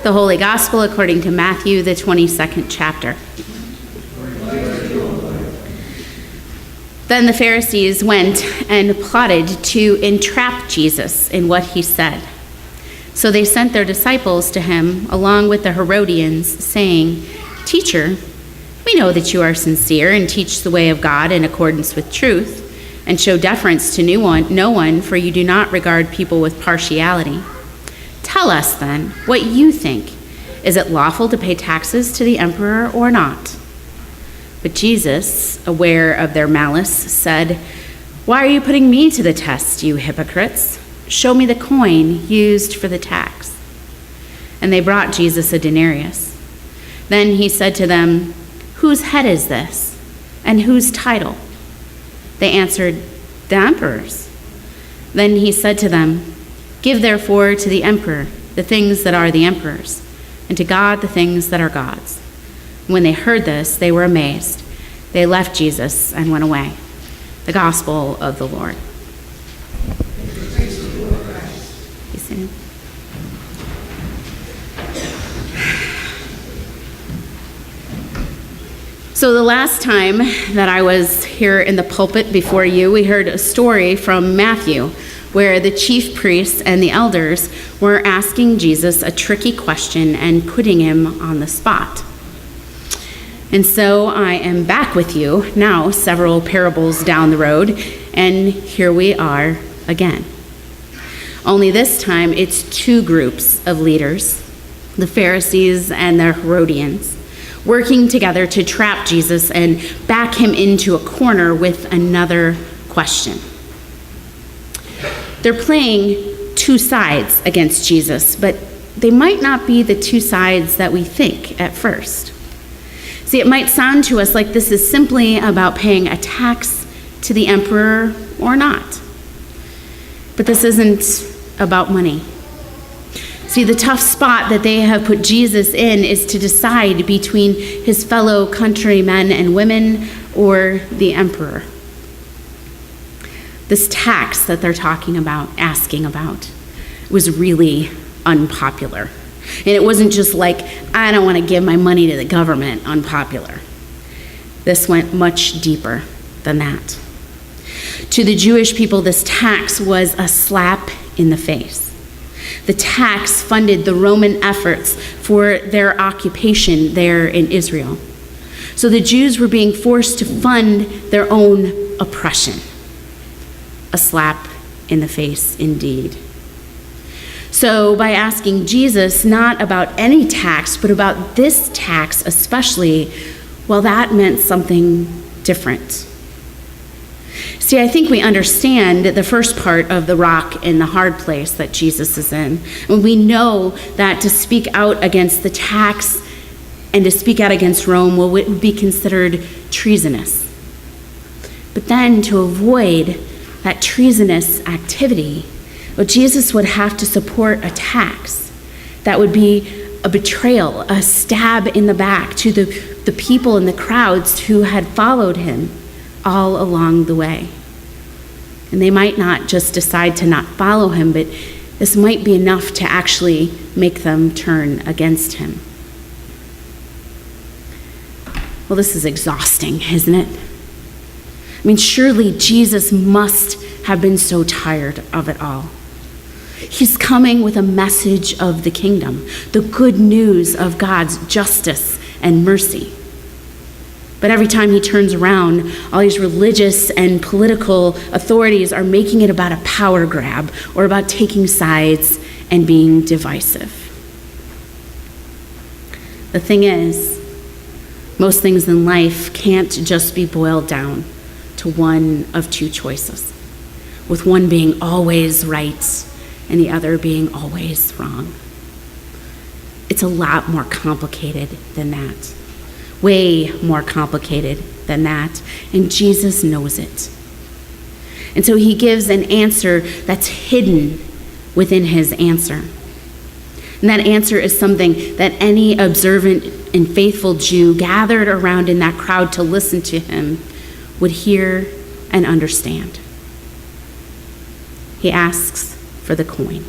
The Holy Gospel according to Matthew, the 22nd chapter. Then the Pharisees went and plotted to entrap Jesus in what he said. So they sent their disciples to him along with the Herodians, saying, "Teacher, we know that you are sincere and teach the way of God in accordance with truth, and show deference to no one, for you do not regard people with partiality. Tell us then what you think. Is it lawful to pay taxes to the emperor or not?" But Jesus, aware of their malice, said, "Why are you putting me to the test, you hypocrites? Show me the coin used for the tax." And they brought Jesus a denarius. Then he said to them, "Whose head is this, and whose title?" They answered, "The emperor's." Then he said to them, "Give therefore to the emperor the things that are the emperor's, and to God the things that are God's." When they heard this, they were amazed. They left Jesus and went away. The Gospel of the Lord. Be seated. So the last time that I was here in the pulpit before you, we heard a story from Matthew where the chief priests and the elders were asking Jesus a tricky question and putting him on the spot. And so I am back with you now, several parables down the road, and here we are again. Only this time it's two groups of leaders, the Pharisees and the Herodians, working together to trap Jesus and back him into a corner with another question. They're playing two sides against Jesus, but they might not be the two sides that we think at first. See, it might sound to us like this is simply about paying a tax to the emperor or not. But this isn't about money. See, the tough spot that they have put Jesus in is to decide between his fellow countrymen and women or the emperor. This tax that they're asking about, was really unpopular. And it wasn't just like, I don't want to give my money to the government, unpopular. This went much deeper than that. To the Jewish people, this tax was a slap in the face. The tax funded the Roman efforts for their occupation there in Israel. So the Jews were being forced to fund their own oppression. A slap in the face indeed. So by asking Jesus not about any tax, but about this tax especially, well, that meant something different. See, I think we understand the first part of the rock and the hard place that Jesus is in. And we know that to speak out against the tax and to speak out against Rome would be considered treasonous. But then to avoid that treasonous activity, well, Jesus would have to support a tax that would be a betrayal, a stab in the back to the people in the crowds who had followed him all along the way. And they might not just decide to not follow him, but this might be enough to actually make them turn against him. Well, this is exhausting, isn't it? I mean, surely Jesus must have been so tired of it all. He's coming with a message of the kingdom, the good news of God's justice and mercy. But every time he turns around, all these religious and political authorities are making it about a power grab or about taking sides and being divisive. The thing is, most things in life can't just be boiled down to one of two choices, with one being always right and the other being always wrong. It's a lot more complicated than that. Way more complicated than that. And Jesus knows it. And so he gives an answer that's hidden within his answer. And that answer is something that any observant and faithful Jew gathered around in that crowd to listen to him would hear and understand. He asks for the coin.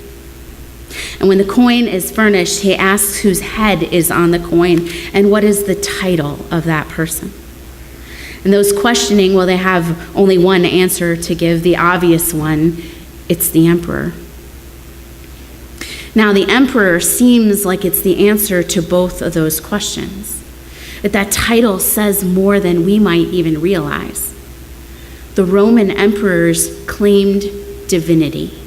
And when the coin is furnished, he asks whose head is on the coin and what is the title of that person. And those questioning, well, they have only one answer to give, the obvious one. It's the emperor. Now, the emperor seems like it's the answer to both of those questions. But that title says more than we might even realize. The Roman emperors claimed divinity.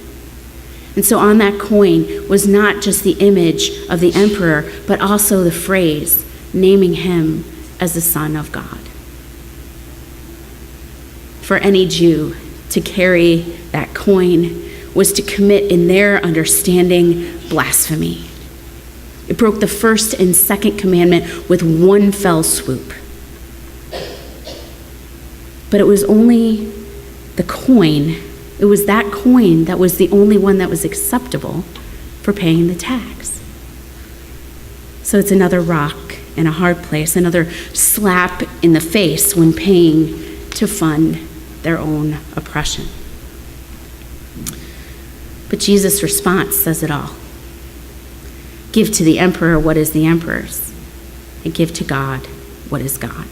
And so on that coin was not just the image of the emperor, but also the phrase naming him as the Son of God. For any Jew to carry that coin was to commit, in their understanding, blasphemy. It broke the first and second commandment with one fell swoop. But it was only the coin, it was that coin that was the only one that was acceptable for paying the tax. So it's another rock in a hard place, another slap in the face when paying to fund their own oppression. But Jesus' response says it all. Give to the emperor what is the emperor's, and give to God what is God.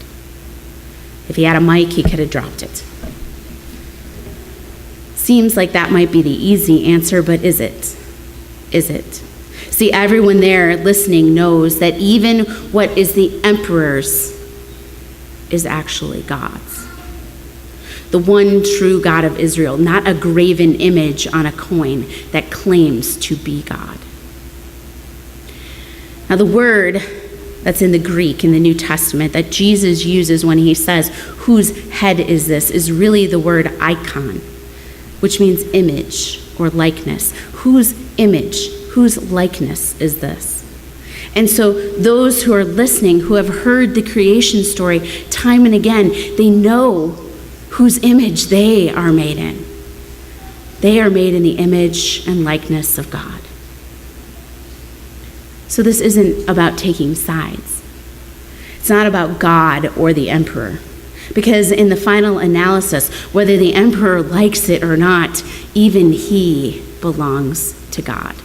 If he had a mic, he could have dropped it. Seems like that might be the easy answer, but is it? Is it? See, everyone there listening knows that even what is the emperor's is actually God's. The one true God of Israel, not a graven image on a coin that claims to be God. Now, the word that's in the Greek in the New Testament that Jesus uses when he says, whose head is this, is really the word icon, which means image or likeness. Whose image, whose likeness is this? And so those who are listening, who have heard the creation story time and again, they know whose image they are made in. They are made in the image and likeness of God. So this isn't about taking sides. It's not about God or the emperor. Because in the final analysis, whether the emperor likes it or not, even he belongs to God.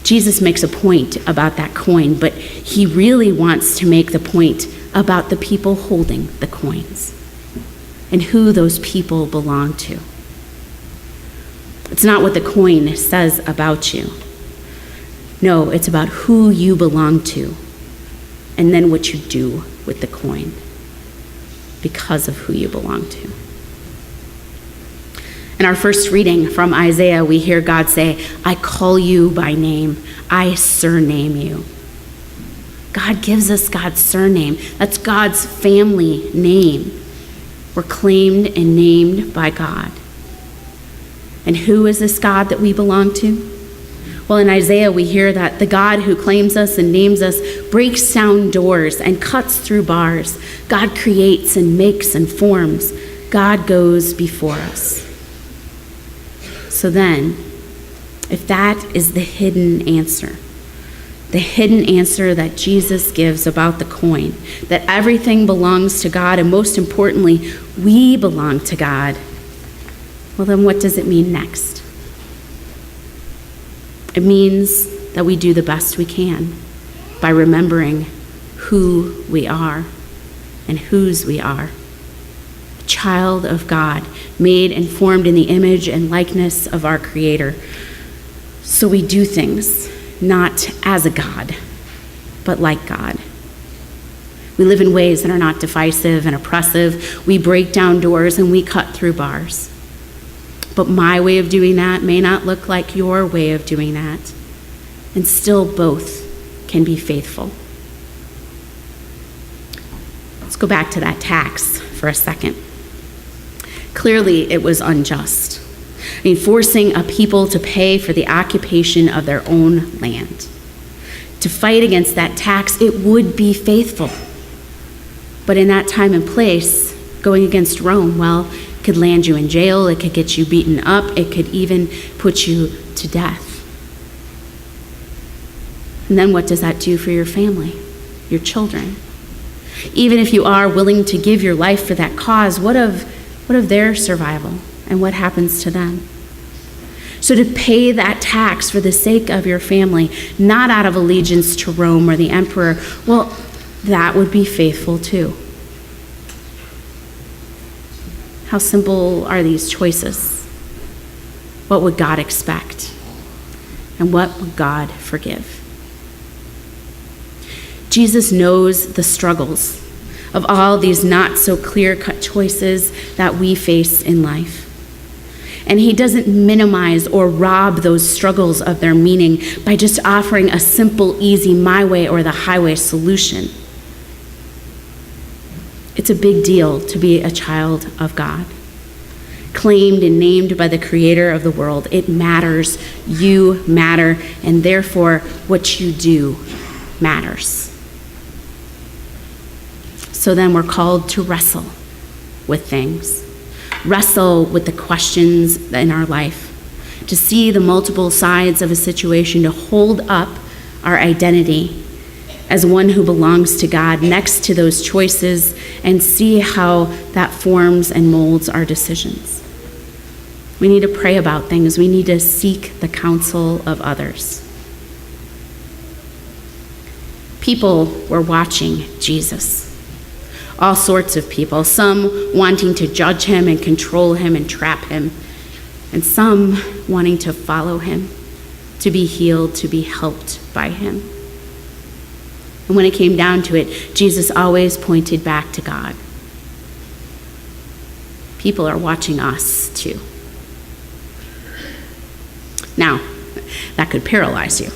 Jesus makes a point about that coin, but he really wants to make the point about the people holding the coins and who those people belong to. It's not what the coin says about you. No, it's about who you belong to and then what you do with the coin because of who you belong to. In our first reading from Isaiah, we hear God say, I call you by name. I surname you. God gives us God's surname. That's God's family name. We're claimed and named by God. And who is this God that we belong to? Well, in Isaiah, we hear that the God who claims us and names us breaks down doors and cuts through bars. God creates and makes and forms. God goes before us. So then, if that is the hidden answer that Jesus gives about the coin, that everything belongs to God, and most importantly, we belong to God, well, then what does it mean next? It means that we do the best we can by remembering who we are and whose we are. A child of God, made and formed in the image and likeness of our Creator. So we do things not as a God, but like God. We live in ways that are not divisive and oppressive. We break down doors and we cut through bars. But my way of doing that may not look like your way of doing that. And still both can be faithful. Let's go back to that tax for a second. Clearly, it was unjust. Forcing a people to pay for the occupation of their own land. To fight against that tax, it would be faithful. But in that time and place, going against Rome, well, it could land you in jail, it could get you beaten up, it could even put you to death. And then what does that do for your family, your children? Even if you are willing to give your life for that cause, what of their survival and what happens to them? So So to pay that tax for the sake of your family, not out of allegiance to Rome or the emperor, well, that would be faithful too. How simple are these choices? What would God expect? And what would God forgive? Jesus knows the struggles of all these not so clear-cut choices that we face in life. And he doesn't minimize or rob those struggles of their meaning by just offering a simple, easy, my way or the highway solution. It's a big deal to be a child of God. Claimed and named by the creator of the world. It matters. You matter. And therefore, what you do matters. So then we're called to wrestle with things. Wrestle with the questions in our life. To see the multiple sides of a situation. To hold up our identity as one who belongs to God next to those choices. And see how that forms and molds our decisions. We need to pray about things. We need to seek the counsel of others. People were watching Jesus. All sorts of people, some wanting to judge him and control him and trap him, and some wanting to follow him, to be healed, to be helped by him. And when it came down to it, Jesus always pointed back to God. People are watching us too. Now, that could paralyze you.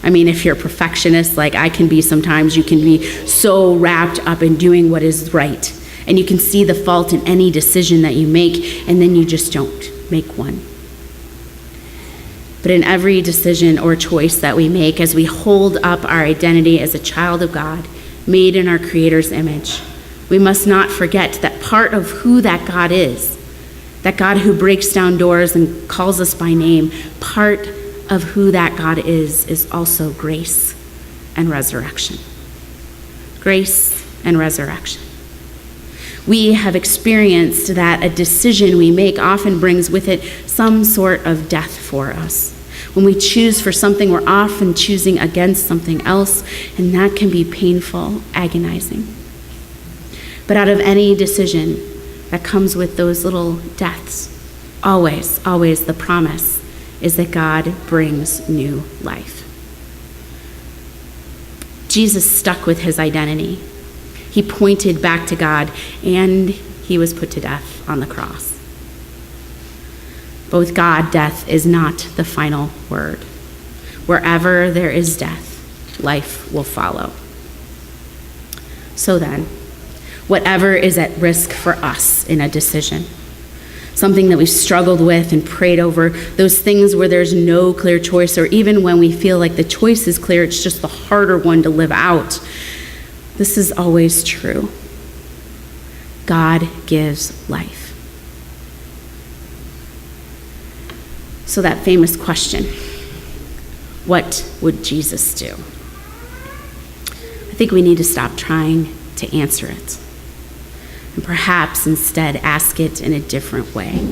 I mean, if you're a perfectionist like I can be sometimes, you can be so wrapped up in doing what is right. And you can see the fault in any decision that you make, and then you just don't make one. But in every decision or choice that we make, as we hold up our identity as a child of God, made in our Creator's image, we must not forget that part of who that God is, that God who breaks down doors and calls us by name, part of who that God is also grace and resurrection. Grace and resurrection. We have experienced that a decision we make often brings with it some sort of death for us. When we choose for something, we're often choosing against something else, and that can be painful, agonizing. But out of any decision that comes with those little deaths, always the promise is that God brings new life. Jesus stuck with his identity. He pointed back to God, and he was put to death on the cross. But with God, death is not the final word. Wherever there is death, life will follow. So then, whatever is at risk for us in a decision, something that we've struggled with and prayed over, those things where there's no clear choice, or even when we feel like the choice is clear, it's just the harder one to live out. This is always true. God gives life. So that famous question, what would Jesus do? I think we need to stop trying to answer it. And perhaps instead ask it in a different way.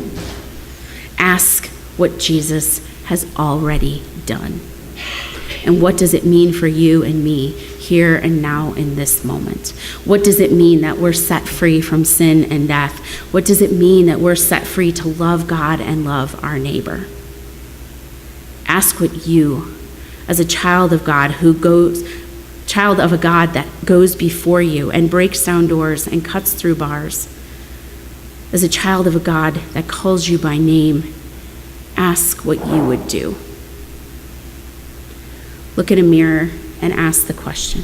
Ask what Jesus has already done. And what does it mean for you and me here and now in this moment? What does it mean that we're set free from sin and death? What does it mean that we're set free to love God and love our neighbor? Ask what you, as a child of God child of a God that goes before you and breaks down doors and cuts through bars, as a child of a God that calls you by name, ask what you would do. Look in a mirror and ask the question,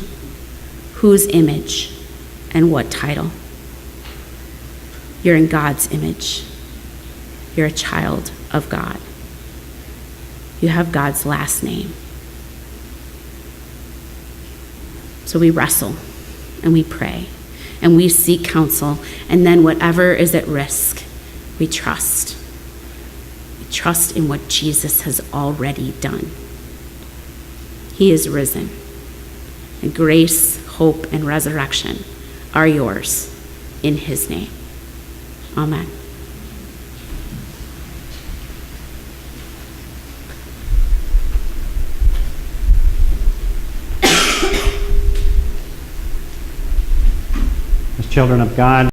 whose image and what title? You're in God's image. You're a child of God. You have God's last name. So we wrestle and we pray and we seek counsel, and then whatever is at risk, we trust. We trust in what Jesus has already done. He is risen, and grace, hope, and resurrection are yours in his name. Amen. children of God.